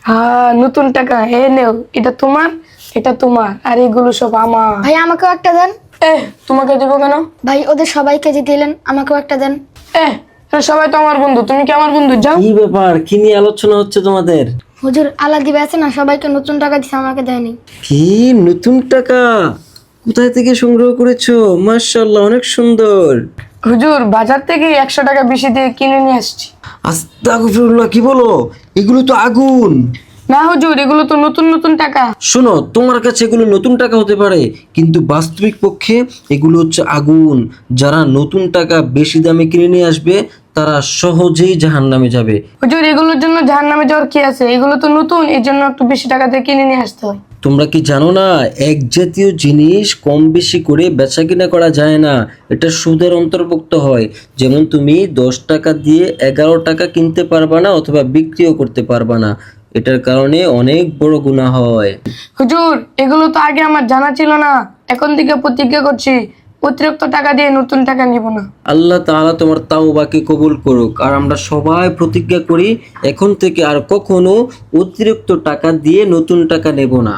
হ্যাঁ, নতুন টাকা নেও, এটা তোমার, এটা তোমার, আর এগুলো সব আমার। ভাই আমাকেও একটা দেন। তোমাকে দেবো কেন? ভাই ওদের সবাইকে যে দিলেন আমাকেও একটা দেন। এরা সবাই তো আমার বন্ধু, তুমি কি আমার বন্ধু? যাও। কি ব্যাপার, কি নিয়ে আলোচনা হচ্ছে তোমাদের? হুজুর আল্লাহ দিবে আছে না, সবাইকে নতুন টাকা দিছে, আমাকে দেয়নি। কি নতুন টাকা? কোথায় থেকে সংগ্রহ করেছো? মাশাআল্লাহ, অনেক সুন্দর। হুজুর, বাজার থেকে 100 টাকা বেশি দিয়ে কিনে নিয়ে আসছি। আস্তাগফিরুল্লাহ, কি বলো? এগুলো তো আগুন। না হুজুর, এগুলো তো নতুন নতুন টাকা। শোনো, তোমার কাছে এগুলো নতুন টাকা হতে পারে, কিন্তু বাস্তবিক পক্ষে এগুলো হচ্ছে আগুন। যারা নতুন টাকা বেশি দামে কিনে নিয়ে আসবে তারা সহজেই জাহান্নামে যাবে। হুজুর, এগুলোর জন্য জাহান্নামে যাওয়ার কি আছে? এগুলো তো নতুন, এই জন্য একটু বেশি টাকা দিয়ে কিনে নিয়ে আসতে হয়। তোমরা কি জানো না, এক জাতীয় জিনিস কম বেশি করে বেচা কিনা করা যায় না, এটা সুদের অন্তর্ভুক্ত হয়। যেমন তুমি 10 টাকা দিয়ে 11 টাকা কিনতে পারবা না, অথবা বিক্রিও করতে পারবা না। এটার কারণে অনেক বড় গুনাহ হয়। হুজুর, এগুলো তো আগে আমার জানা ছিল না, এখন থেকে প্রতিজ্ঞা করছি অতিরিক্ত টাকা দিয়ে নতুন টাকা নিব না। আল্লাহ তাআলা তোমার তাওবাকে কবুল করুক। আর আমরা সবাই প্রতিজ্ঞা করি এখন থেকে আর কখনো অতিরিক্ত টাকা দিয়ে নতুন টাকা নেব না।